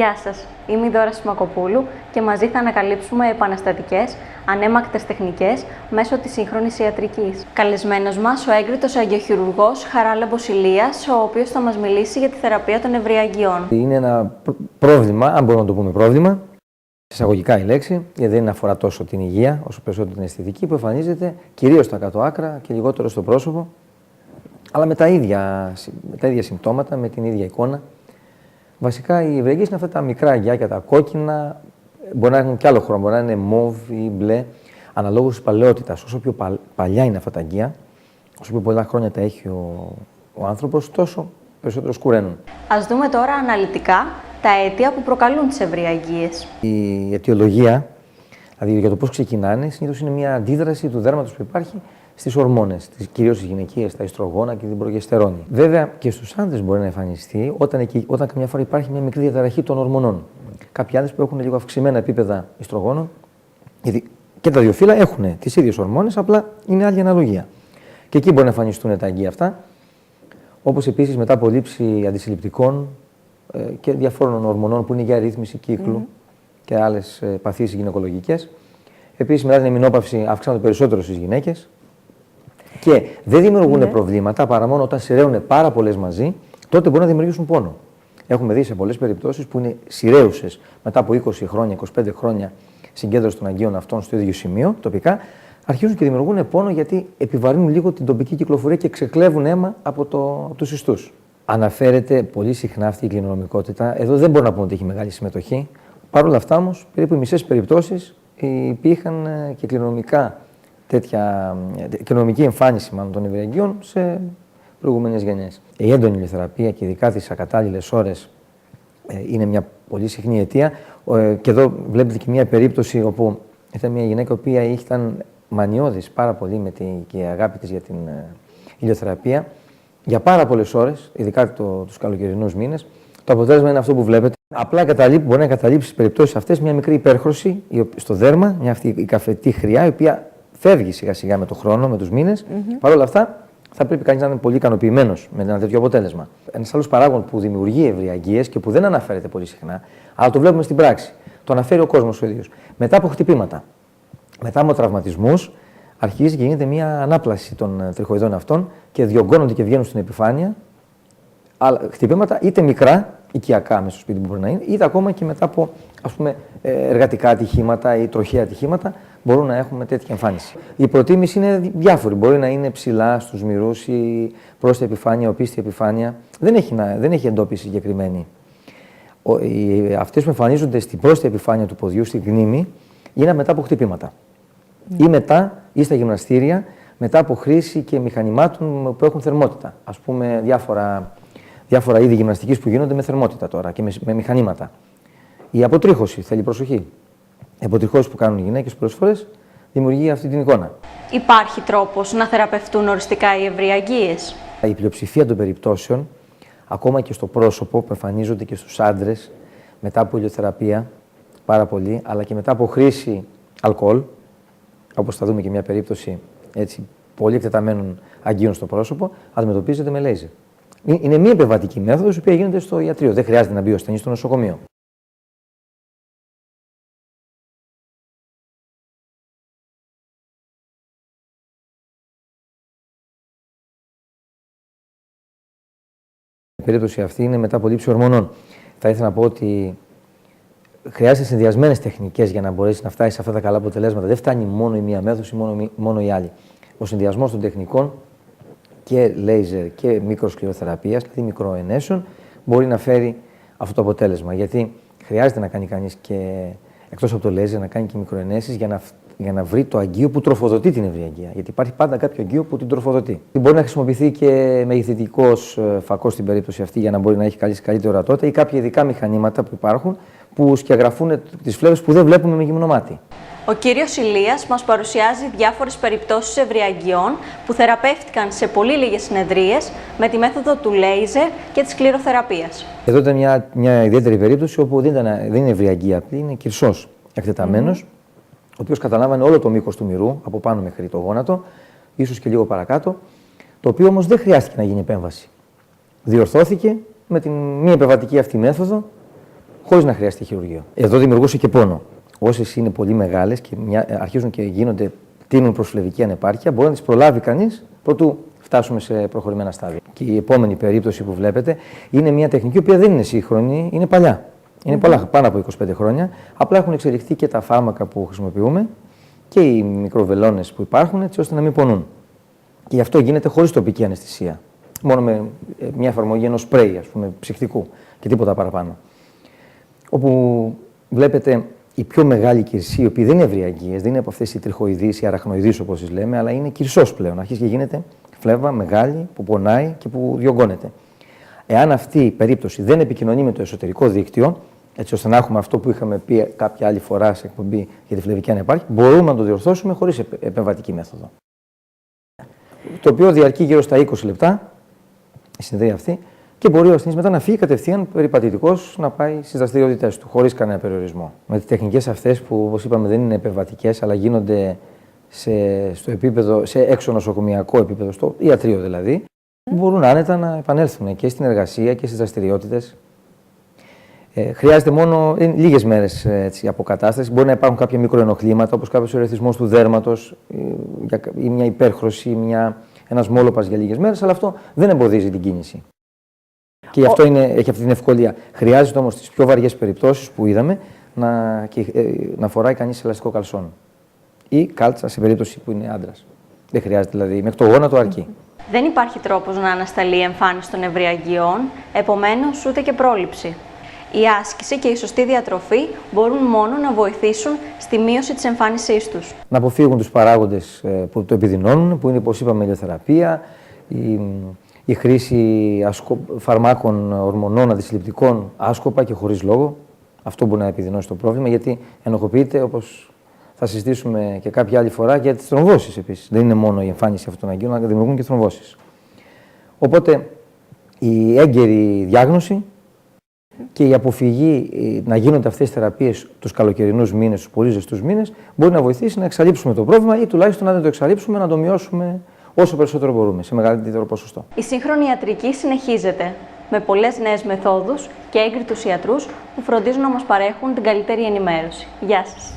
Γεια σας, είμαι η Δώρα Σιμακοπούλου και μαζί θα ανακαλύψουμε επαναστατικές, ανέμακτες τεχνικές μέσω της σύγχρονης ιατρικής. Καλεσμένος μας ο έγκριτος αγγειοχειρουργός Χαράλαμπος Ηλίας, ο οποίος θα μας μιλήσει για τη θεραπεία των ευρυαγγειών. Είναι ένα πρόβλημα, αν μπορούμε να το πούμε πρόβλημα, εισαγωγικά η λέξη, γιατί δεν αφορά τόσο την υγεία όσο περισσότερο την αισθητική, που εμφανίζεται κυρίως στα κάτω άκρα και λιγότερο στο πρόσωπο, αλλά με τα ίδια συμπτώματα, με την ίδια εικόνα. Βασικά, οι ευρυαγγείες είναι αυτά τα μικρά αγγιάκια, τα κόκκινα, μπορεί να έχουν και άλλο χρώμα, μπορεί να είναι μόβ ή μπλε, αναλόγως της παλαιότητας. Όσο πιο παλιά είναι αυτά τα αγγεία, όσο πιο πολλά χρόνια τα έχει ο άνθρωπος, τόσο περισσότερο σκουραίνουν. Ας δούμε τώρα αναλυτικά τα αίτια που προκαλούν τις ευρυαγγείες. Η αιτιολογία, δηλαδή για το πώς ξεκινάνε, συνήθως είναι μια αντίδραση του δέρματος που υπάρχει στις ορμόνες, κυρίως στις γυναικείες, τα ιστρογόνα και την προγεστερόνη. Βέβαια και στους άντρες μπορεί να εμφανιστεί όταν καμιά φορά υπάρχει μια μικρή διαταραχή των ορμονών. Κάποιοι άντρες που έχουν λίγο αυξημένα επίπεδα ιστρογόνων, γιατί και τα δύο φύλλα έχουν τις ίδιες ορμόνες, απλά είναι άλλη αναλογία. Και εκεί μπορεί να εμφανιστούν τα αγγεία αυτά, όπως επίσης μετά από λήψη αντισυλληπτικών και διαφόρων ορμονών που είναι για ρύθμιση κύκλου και άλλες παθήσεις γυναικολογικές. Επίσης, μετά την εμεινόπαυση αυξάνονται περισσότερο στις γυναίκες. Και δεν δημιουργούν προβλήματα παρά μόνο όταν σειραίουν πάρα πολλές μαζί, τότε μπορούν να δημιουργήσουν πόνο. Έχουμε δει σε πολλές περιπτώσεις που είναι σειραίουσες μετά από 20 χρόνια, 25 χρόνια συγκέντρωση των αγγείων αυτών στο ίδιο σημείο, τοπικά, αρχίζουν και δημιουργούν πόνο γιατί επιβαρύνουν λίγο την τοπική κυκλοφορία και ξεκλέβουν αίμα από τους ιστούς. Αναφέρεται πολύ συχνά αυτή η κληρονομικότητα. Εδώ δεν μπορώ να πούμε ότι έχει μεγάλη συμμετοχή. Παρ' όλα αυτά όμως, περίπου οι μισές περιπτώσεις υπήρχαν και κληρονομική εμφάνιση των ευρυαγγείων σε προηγούμενες γενιές. Η έντονη ηλιοθεραπεία και ειδικά τις ακατάλληλες ώρες είναι μια πολύ συχνή αιτία. Και εδώ βλέπετε και μια περίπτωση όπου ήταν μια γυναίκα η οποία ήταν μανιώδης πάρα πολύ και η αγάπη της για την ηλιοθεραπεία για πάρα πολλές ώρες, ειδικά τους καλοκαιρινούς μήνες. Το αποτέλεσμα είναι αυτό που βλέπετε. Απλά μπορεί να καταλήψει στις περιπτώσεις αυτές μια μικρή υπέρχρωση στο δέρμα, μια αυτή η καφετή χρειά, η οποία φεύγει σιγά σιγά με τον χρόνο, με τους μήνες. Παρ' όλα αυτά, θα πρέπει κανείς να είναι πολύ ικανοποιημένος με ένα τέτοιο αποτέλεσμα. Ένας άλλος παράγων που δημιουργεί ευρυαγγείες και που δεν αναφέρεται πολύ συχνά, αλλά το βλέπουμε στην πράξη, το αναφέρει ο κόσμος ο ίδιος. Μετά από χτυπήματα, μετά από τραυματισμούς, αρχίζει και γίνεται μια ανάπλαση των τριχοειδών αυτών και διωγγώνονται και βγαίνουν στην επιφάνεια. Αλλά χτυπήματα είτε μικρά, οικιακά μέσα στο σπίτι που μπορεί να είναι, είτε ακόμα και μετά από εργατικά ατυχήματα ή τροχαία ατυχήματα μπορούν να έχουμε τέτοια εμφάνιση. Η προτίμηση είναι διάφορη. Μπορεί να είναι ψηλά στους μυρούς ή πρόσθετη επιφάνεια, οπίστη επιφάνεια. Δεν έχει εντόπιση συγκεκριμένη. Αυτές που εμφανίζονται στην πρόσθετη επιφάνεια του ποδιού, στην γνήμη, είναι μετά από χτυπήματα. Ή στα γυμναστήρια, μετά από χρήση και μηχανημάτων που έχουν θερμότητα. Ας πούμε, διάφορα είδη γυμναστικής που γίνονται με θερμότητα τώρα και με μηχανήματα. Η αποτρίχωση θέλει προσοχή. Οι αποτριχώσεις που κάνουν οι γυναίκες πολλές φορές δημιουργεί αυτή την εικόνα. Υπάρχει τρόπος να θεραπευτούν οριστικά οι ευρυαγγείες? Η πλειοψηφία των περιπτώσεων, ακόμα και στο πρόσωπο που εμφανίζονται και στους άντρες μετά από ηλιοθεραπεία, πάρα πολύ, αλλά και μετά από χρήση αλκοόλ, όπως θα δούμε και μια περίπτωση έτσι, πολύ εκτεταμένων αγγείων στο πρόσωπο, αντιμετωπίζεται με λέιζερ. Είναι μια επεμβατική μέθοδος, η οποία γίνεται στο ιατρείο. Δεν χρειάζεται να μπει ο ασθενής στο νοσοκομείο. Η περίπτωση αυτή είναι μετά από λήψη ορμονών. Θα ήθελα να πω ότι χρειάζεται συνδυασμένες τεχνικές για να μπορέσει να φτάσει σε αυτά τα καλά αποτελέσματα. Δεν φτάνει μόνο η μία μέθοδος ή μόνο η άλλη. Ο συνδυασμός των τεχνικών και λέιζερ και μικροσκληροθεραπείας, δηλαδή μικροενέσεων, μπορεί να φέρει αυτό το αποτέλεσμα. Γιατί χρειάζεται να κάνει κανείς και εκτός από το λέιζερ να κάνει και μικροενέσεις για να βρει το αγγείο που τροφοδοτεί την ευρυαγγεία. Γιατί υπάρχει πάντα κάποιο αγγείο που την τροφοδοτεί. Μπορεί να χρησιμοποιηθεί και μεγεθυντικός φακός στην περίπτωση αυτή για να μπορεί να έχει καλύτερη ορατότητα ή κάποια ειδικά μηχανήματα που υπάρχουν που σκιαγραφούν τις φλέβες που δεν βλέπουμε με γυμνό μάτι. Ο κύριος Ηλίας μας παρουσιάζει διάφορες περιπτώσεις ευρυαγγειών που θεραπεύτηκαν σε πολύ λίγες συνεδρίες με τη μέθοδο του λέιζερ και της σκληροθεραπείας. Εδώ ήταν μια ιδιαίτερη περίπτωση όπου δεν είναι ευρυαγγεία απλή, είναι κυρσός εκτεταμένος, ο οποίος καταλάμβανε όλο το μήκος του μυρού, από πάνω μέχρι το γόνατο, ίσως και λίγο παρακάτω, το οποίο όμως δεν χρειάστηκε να γίνει επέμβαση. Διορθώθηκε με την μη επεμβατική αυτή μέθοδο χωρίς να χρειαστεί χειρουργείο. Εδώ δημιουργούσε και πόνο. Όσες είναι πολύ μεγάλες και αρχίζουν και τείνουν προς φλεβική ανεπάρκεια, μπορεί να τις προλάβει κανείς προτού φτάσουμε σε προχωρημένα στάδια. Και η επόμενη περίπτωση που βλέπετε είναι μια τεχνική που δεν είναι σύγχρονη, είναι παλιά. Είναι πάνω από 25 χρόνια. Απλά έχουν εξελιχθεί και τα φάρμακα που χρησιμοποιούμε και οι μικροβελώνες που υπάρχουν, έτσι ώστε να μην πονούν. Και γι' αυτό γίνεται χωρίς τοπική αναισθησία. Μόνο με μια εφαρμογή ενός σπρέι, ας πούμε, ψυχτικού και τίποτα παραπάνω. Όπου βλέπετε η πιο μεγάλη κυρσή, η οποία δεν είναι ευρυαγγείες, δεν είναι από αυτές οι τριχοειδείς ή αραχνοειδείς όπως τις λέμε, αλλά είναι κυρσός πλέον. Αρχίζει και γίνεται φλέβα μεγάλη που πονάει και που διωγγώνεται. Εάν αυτή η περίπτωση δεν επικοινωνεί με το εσωτερικό δίκτυο, έτσι ώστε να έχουμε αυτό που είχαμε πει κάποια άλλη φορά σε εκπομπή για τη φλεβική ανεπάρκεια, μπορούμε να το διορθώσουμε χωρίς επεμβατική μέθοδο. Το οποίο διαρκεί γύρω στα 20 λεπτά, η συνεδρία αυτή, και μπορεί ο ασθενής μετά να φύγει κατευθείαν περιπατητικός να πάει στις δραστηριότητές του, χωρίς κανένα περιορισμό. Με τις τεχνικές αυτές που, όπως είπαμε, δεν είναι επεμβατικές, αλλά γίνονται σε έξω νοσοκομιακό επίπεδο, στο ιατρείο δηλαδή, μπορούν άνετα να επανέλθουν και στην εργασία και στις δραστηριότητες. Χρειάζεται μόνο λίγες μέρες αποκατάσταση. Μπορεί να υπάρχουν κάποια μικροενοχλήματα, όπως κάποιος ερεθισμός του δέρματος ή μια υπέρχρωση, ένας μόλοπας για λίγες μέρες, αλλά αυτό δεν εμποδίζει την κίνηση. Και αυτό έχει αυτή την ευκολία. Χρειάζεται όμως στις πιο βαριές περιπτώσεις που είδαμε να φοράει κανείς ελαστικό καλσόν ή κάλτσα σε περίπτωση που είναι άντρας. Δεν χρειάζεται δηλαδή, μέχρι το γόνατο αρκεί. Δεν υπάρχει τρόπος να ανασταλεί η εμφάνιση των ευρυαγγειών, επομένως ούτε και πρόληψη. Η άσκηση και η σωστή διατροφή μπορούν μόνο να βοηθήσουν στη μείωση της εμφάνισής τους. Να αποφύγουν τους παράγοντες που το επιδεινώνουν, που είναι, όπως είπαμε, η ηλιοθεραπεία, η χρήση φαρμάκων ορμονών αντισυλληπτικών άσκοπα και χωρίς λόγο. Αυτό μπορεί να επιδεινώσει το πρόβλημα, γιατί ενοχοποιείται, όπως θα συζητήσουμε και κάποια άλλη φορά, για τις θρομβώσεις επίσης. Δεν είναι μόνο η εμφάνιση αυτών των αγγείων, αλλά δημιουργούν και θρομβώσεις. Οπότε η έγκαιρη διάγνωση και η αποφυγή να γίνονται αυτές οι θεραπείες τους καλοκαιρινούς μήνες, τους πολύ ζεστούς μήνες, μπορεί να βοηθήσει να εξαλείψουμε το πρόβλημα ή τουλάχιστον αν δεν το εξαλείψουμε να το μειώσουμε όσο περισσότερο μπορούμε, σε μεγαλύτερο ποσοστό. Η σύγχρονη ιατρική συνεχίζεται με πολλές νέες μεθόδους και έγκριτους ιατρούς που φροντίζουν να μας παρέχουν την καλύτερη ενημέρωση. Γεια σας!